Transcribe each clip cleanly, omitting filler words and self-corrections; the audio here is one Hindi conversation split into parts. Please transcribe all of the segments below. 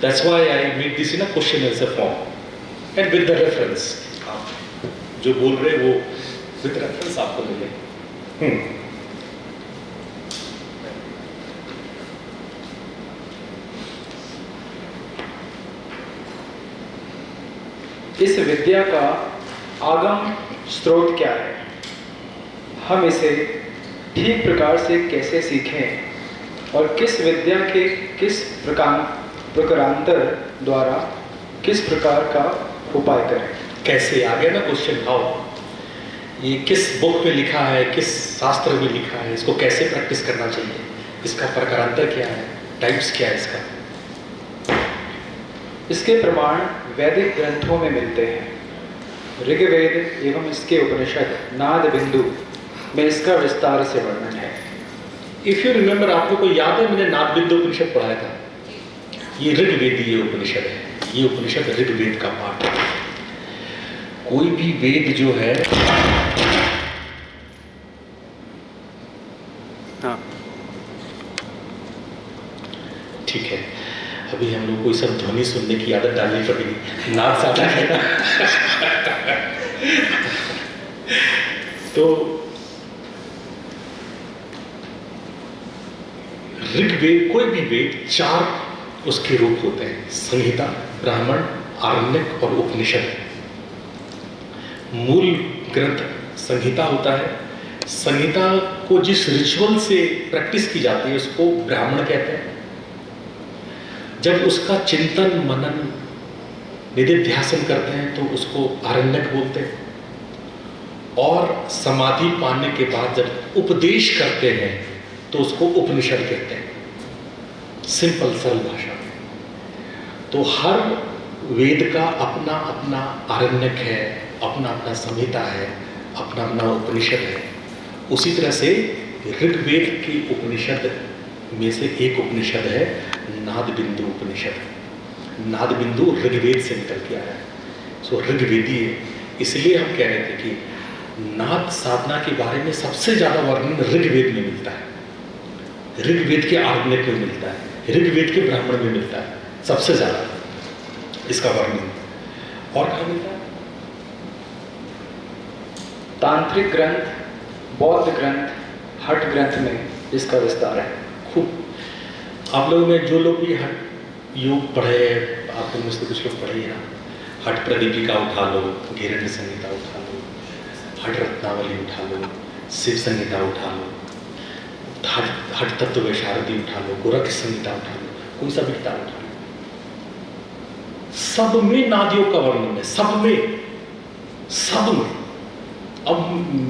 That's why I made this in a question answer form and with the reference. आप जो बोल रहे वो with reference आपको मिले। इस विद्या का आगम स्रोत क्या है? हम इसे ठीक प्रकार से कैसे सीखें और किस विद्या के किस प्रकारांतर द्वारा किस प्रकार का उपाय करें? कैसे आ गया ना क्वेश्चन, हाउ, ये किस बुक में लिखा है, किस शास्त्र में लिखा है, इसको कैसे प्रैक्टिस करना चाहिए, इसका प्रकारांतर क्या है, टाइप्स क्या है इसका। इसके प्रमाण वैदिक ग्रंथों में मिलते हैं। ऋग्वेद एवं इसके उपनिषद नाद बिंदु में इसका विस्तार से वर्णन है। इफ यू रिमेंबर, आप लोग को याद है मैंने नाद बिंदु उपनिषद पढ़ाया था। ये ऋग्वेदीय उपनिषद है, ये उपनिषद ऋग्वेद का पाठ है। कोई भी वेद जो है, हाँ ठीक है, अभी हम लोग को सब ध्वनि सुनने की आदत डालनी पड़ेगी, नाद साधा है ना। तो ऋग्वेद, कोई भी वेद, 4 उसके रूप होते हैं: संहिता, ब्राह्मण, आरण्यक और उपनिषद। मूल ग्रंथ संहिता होता है। संहिता को जिस रिचुअल से प्रैक्टिस की जाती है उसको ब्राह्मण कहते हैं। जब उसका चिंतन मनन निधिध्यासन करते हैं तो उसको आरण्यक बोलते हैं। और समाधि पाने के बाद जब उपदेश करते हैं तो उसको उपनिषद कहते हैं, सिंपल सरल भाषा में। तो हर वेद का अपना अपना आरण्यक है, अपना अपना संहिता है, अपना अपना उपनिषद है। उसी तरह से ऋग्वेद की उपनिषद में से एक उपनिषद है नाद बिंदु उपनिषद। नाद बिंदु ऋग्वेद से निकल के आया है, सो ऋग्वेदी है। इसलिए हम कह रहे थे कि नाद साधना के बारे में सबसे ज़्यादा वर्णन ऋग्वेद में मिलता है, ऋग्वेद के आरण्यक में मिलता है, ऋग्वेद के ब्राह्मण में मिलता है सबसे ज़्यादा इसका वर्णन। और कहाँ मिलता है? तांत्रिक ग्रंथ, बौद्ध ग्रंथ, हठ ग्रंथ में इसका विस्तार है खूब। आप लोगों में जो लोग भी हठ योग पढ़े, आप लोग में से कुछ लोग पढ़े हैं, हठ प्रदीपिका उठा लो, घेरण्य संहिता उठा लो, हठ रत्नावली उठा लो, शिव संहिता उठा लो, हठ तत्व वैशारदी उठा लो, गोरख संहिता उठा लो, कोई सा भी किताब उठा लो, सब में नादियों का वर्णन है, सब में। अब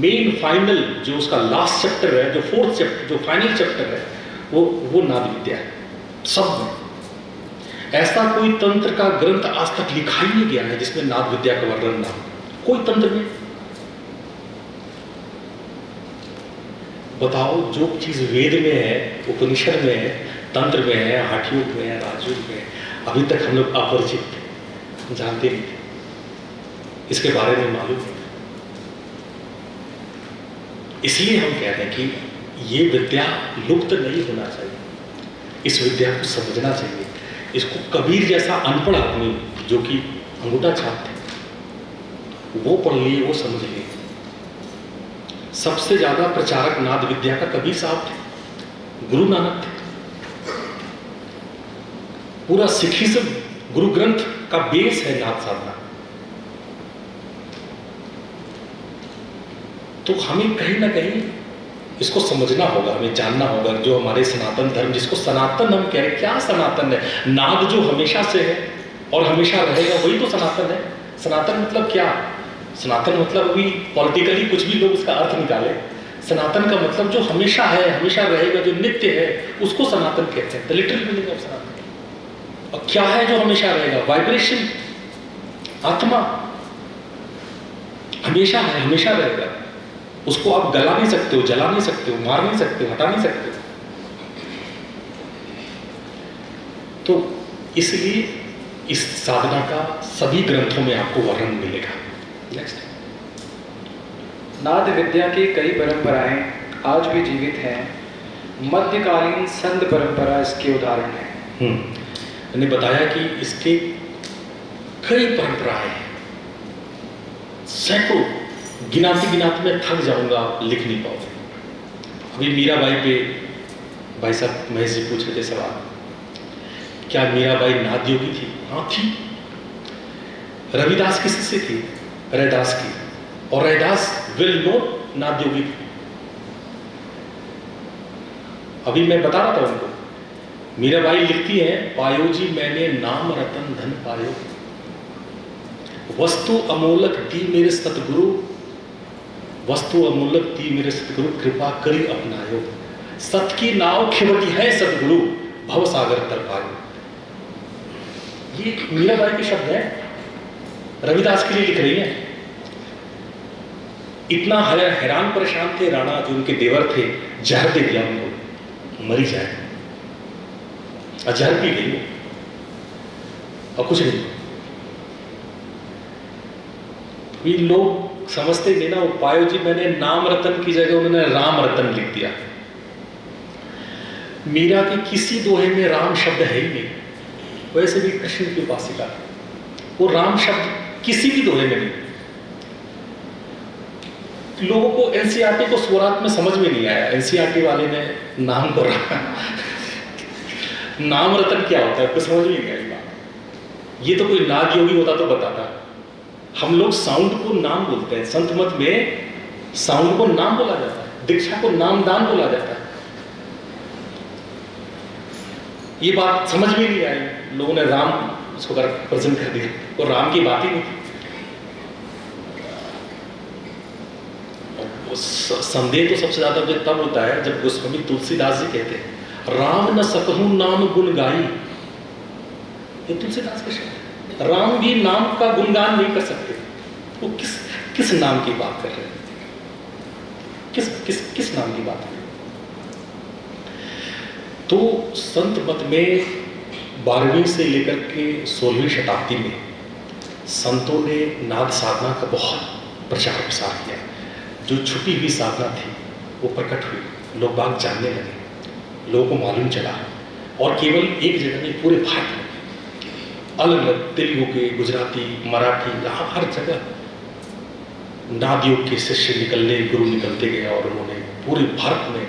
मेन फाइनल जो उसका लास्ट चैप्टर है, जो 4th चैप्टर, जो फाइनल चैप्टर है, वो नाद विद्या है सब में। ऐसा कोई तंत्र का ग्रंथ आज तक लिखा ही नहीं गया है जिसमें नाद विद्या का वर्णन ना हो। कोई तंत्र में बताओ, जो चीज वेद में है, उपनिषद में है, तंत्र में है, हठ योग में है, राजयोग में है, अभी तक हम लोग अपरिचित थे, जानते नहीं थे, इसके बारे में मालूम नहीं। इसलिए हम कहते हैं कि ये विद्या लुप्त नहीं होना चाहिए, इस विद्या को समझना चाहिए। इसको कबीर जैसा अनपढ़ आदमी जो कि अंगूठा छाप थे, वो पढ़ लिए, वो समझ लिए। सबसे ज्यादा प्रचारक नाद विद्या का कबीर साहब थे, गुरु नानक थे। पूरा सिखिज्म गुरु ग्रंथ का बेस है नाद साधना। तो हमें कहीं ना कहीं इसको समझना होगा, हमें जानना होगा। जो हमारे सनातन धर्म, जिसको सनातन हम कह रहे हैं, क्या सनातन है? नाद जो हमेशा से है और हमेशा रहेगा, वही तो सनातन है। सनातन मतलब क्या? सनातन मतलब अभी पॉलिटिकली कुछ भी लोग उसका अर्थ निकाले, सनातन का मतलब जो हमेशा है, हमेशा रहेगा, जो नित्य है, उसको सनातन कहते हैं। द लिटरल मीनिंग ऑफ सनातन। और क्या है जो हमेशा रहेगा? वाइब्रेशन, आत्मा हमेशा है, हमेशा रहेगा। उसको आप गला नहीं सकते हो, जला नहीं सकते हो, मार नहीं सकते हो, हटा नहीं सकते हो। तो इसलिए इस साधना का सभी ग्रंथों में आपको वर्णन मिलेगा। नेक्स्ट, नाद विद्या की कई परंपराएं आज भी जीवित हैं। मध्यकालीन संत परंपरा इसके उदाहरण है। मैंने बताया कि इसके कई परंपराएं हैं, सैकड़ों, गिनाते गिनाते मैं थक जाऊंगा, आप लिख नहीं पाओगे। अभी मीराबाई पे भाई साहब महेश जी पूछ रहे थे सवाल, क्या मीराबाई नाद योगी थी? हाँ थी। रविदास किसी से थी? रैदास की, और रैदास वेल नोन नाद योगी थी। अभी मैं बता रहा था उनको, मीराबाई लिखती हैं, पायो जी मैंने नाम रतन धन पायो, वस्तु अमोलक दी मेरे सतगुरु, वस्तु अमोलक दी मेरे सतगुरु, कृपा करी अपनायो, सत की नाव खिवटी है सतगुरु, भव सागर तर पायो। ये मीराबाई के शब्द हैं, रविदास के लिए लिख रही हैं। इतना हैरान परेशान थे राणा, जो उनके देवर थे, जहर दे दिया उनको, मरी जाए, और जहर पी गई और कुछ नहीं। ये लोग समझते नहीं ना, पायो जी मैंने नाम रतन की जगह उन्होंने राम रतन लिख दिया। मीरा के किसी दोहे में राम शब्द है ही नहीं। वैसे भी कृष्ण की उपासिका, वो राम शब्द किसी भी दोहे में नहीं। लोगों को एनसीईआरटी को स्वरात में समझ में नहीं आया, एनसीईआरटी वाले ने नाम को नाम रतन क्या होता है कुछ समझ में नहीं आई बात। ये तो कोई नाग योगी होता तो बताता। हम लोग साउंड को नाम बोलते हैं, संत मत में साउंड को नाम बोला जाता है, दीक्षा को नामदान बोला जाता है। ये बात समझ में नहीं आई, लोगों ने राम उसको प्रेजेंट कर दिया, और राम की बात ही नहीं थी। संदेह तो सबसे ज्यादा मुझे तब होता है जब गोस्वामी तुलसीदास जी कहते हैं, राम न सकहूं नाम गुण गाई। ये तुलसीदास का शब्द है। राम भी नाम का गुणगान नहीं कर सकते। वो किस नाम की बात कर रहे हैं? किस नाम की बात कर रहे हैं? तो संत मत में 12वीं से लेकर के 16वीं शताब्दी में संतों ने नाद साधना का बहुत प्रचार प्रसार किया। जो छुपी हुई साधना थी वो प्रकट हुई, लोग बाग जानने लगे, लोगों को मालूम चला, और केवल एक जगह नहीं, पूरे भारत में अलग अलग तेलुगु के, गुजराती, मराठी, यहाँ हर जगह नाद योग के शिष्य निकलने, गुरु निकलते गए, और उन्होंने पूरे भारत में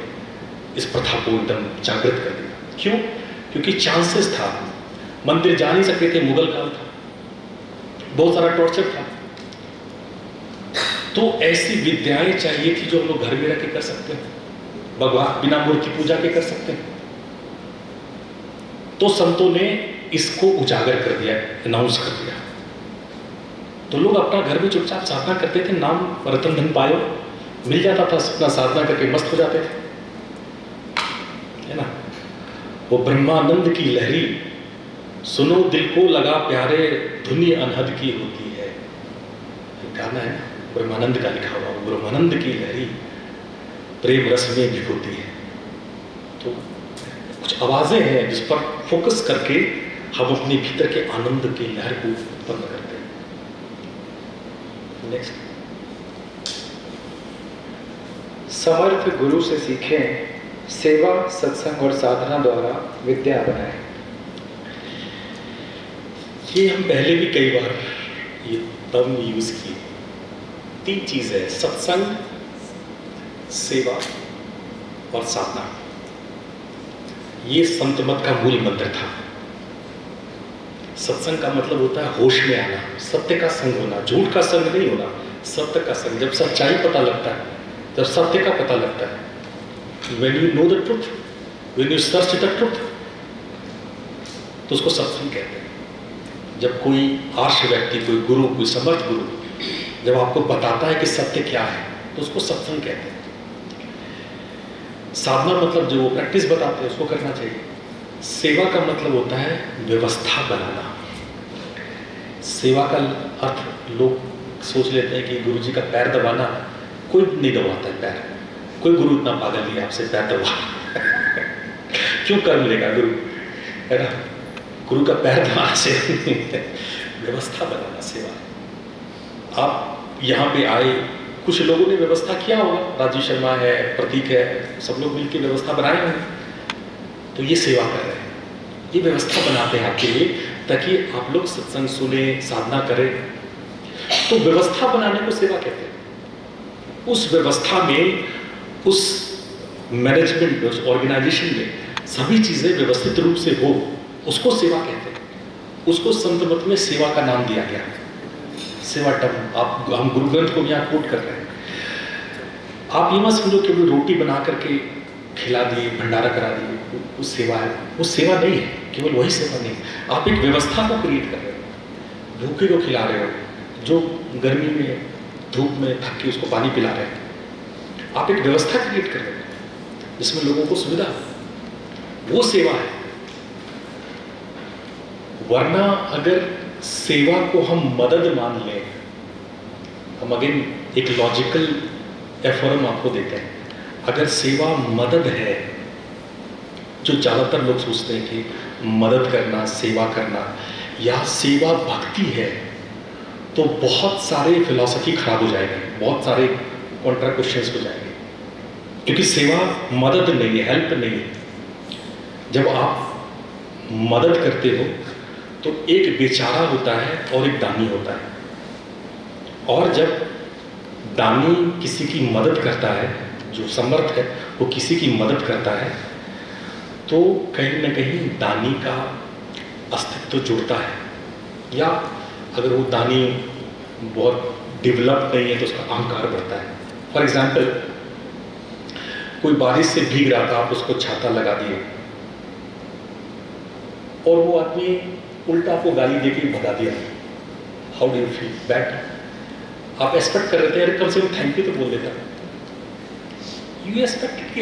इस प्रथा को एकदम जागृत कर दिया। क्यों? क्योंकि चांसेस था, मंदिर जा नहीं सकते थे, मुगल काल था, बहुत सारा टॉर्चर था, तो ऐसी विद्याएं चाहिए थी जो हम लोग घर में रह के कर सकते हैं, भगवान बिना मूर्ति पूजा के कर सकते हैं। तो संतों ने इसको उजागर कर दिया, अनाउंस कर दिया। तो लोग अपना घर में चुपचाप साधना करते थे, नाम रतन धन पायो मिल जाता था, अपना साधना करके मस्त हो जाते थे, है ना। वो ब्रह्मानंद की लहरी सुनो दिल को लगा प्यारे, धुनी अनहद की होती है, गाना है ना, ब्रह्मानंद का लिखा हुआ, ब्रह्मानंद की लहरी प्रेम रस में भिगोती है। तो कुछ आवाजें हैं जिस पर फोकस करके हम अपने भीतर के आनंद की लहर को उत्पन्न करते हैं। नेक्स्ट, समर्थ गुरु से सीखें, सेवा सत्संग और साधना द्वारा विद्या बनाएं। ये हम पहले भी कई बार ये टर्म यूज किए। 3 चीज है, सत्संग, सेवा और साधना। ये संत मत का मूल मंत्र था। सत्संग का मतलब होता है होश में आना, सत्य का संग होना, झूठ का संग नहीं होना, सत्य का संग। जब सच्चाई पता लगता है, जब सत्य का पता लगता है, when you know the truth, when you search the truth, तो उसको सत्संग कहते हैं। जब कोई आर्ष व्यक्ति, कोई गुरु, कोई समर्थ गुरु जब आपको बताता है कि सत्य क्या है, तो उसको सत्संग कहते हैं। साधना मतलब जो प्रैक्टिस बताते हैं उसको करना चाहिए। सेवा का मतलब होता है व्यवस्था बनाना। सेवा का अर्थ लोग सोच लेते हैं कि गुरुजी का पैर दबाना, कोई नहीं दबाता है पैर। कोई गुरु इतना पागल नहीं है आपसे पैर दबा क्यों कर लेगा गुरु, है ना। गुरु का पैर दबाना से व्यवस्था बनाना सेवा। आप यहाँ पे आए, कुछ लोगों ने व्यवस्था किया होगा, राजीव शर्मा है, प्रतीक है, सब लोग मिलकर व्यवस्था बनाए होंगे, तो ये सेवा कर रहे हैं। ये व्यवस्था बनाते हैं आपके लिए ताकि आप लोग सत्संग सुने, साधना करें। तो व्यवस्था बनाने को सेवा कहते हैं। उस व्यवस्था में, उस मैनेजमेंट में, उस ऑर्गेनाइजेशन में सभी चीजें व्यवस्थित रूप से हो, उसको सेवा कहते हैं। उसको संत मत में सेवा का नाम दिया गया, सेवा टर्म। आप, हम गुरु ग्रंथ को यहाँ कोट कर रहे हैं। आप ये मत समझो कि वो रोटी बना करके खिला दिए, भंडारा करा दिए, वो सेवा है। वो सेवा नहीं है, केवल वही सेवा नहीं है। आप एक व्यवस्था को क्रिएट कर रहे हो, भूखे को खिला रहे हो, जो गर्मी में धूप में थक के उसको पानी पिला रहे हैं। आप एक व्यवस्था क्रिएट कर रहे हो जिसमें लोगों को सुविधा, वो सेवा है। वरना अगर सेवा को हम मदद मान लें, हम अगेन एक लॉजिकल एफर्म आपको देते हैं, अगर सेवा मदद है, जो ज़्यादातर लोग सोचते हैं कि मदद करना, सेवा करना या सेवा भक्ति है, तो बहुत सारे फिलॉसफी खराब हो जाएंगे, बहुत सारे कॉन्ट्रा क्वेश्चंस हो जाएंगे। क्योंकि सेवा मदद नहीं है, हेल्प नहीं है। जब आप मदद करते हो तो एक बेचारा होता है और एक दानी होता है, और जब दानी किसी की मदद करता है, जो समर्थ है वो किसी की मदद करता है, तो कहीं ना कहीं दानी का अस्तित्व जुड़ता है। या अगर वो दानी बहुत डेवलप नहीं है तो उसका अहंकार बढ़ता है। फॉर एग्जाम्पल, कोई बारिश से भीग रहा था, आप उसको छाता लगा दिए और वो आदमी उल्टा आपको गाली देके भगा दिया, how do you feel? Bad. आप एक्सपेक्ट कर रहे थे, अरे कम से कम थैंक यू तो बोल देता। यू एक्सपेक्टेड कि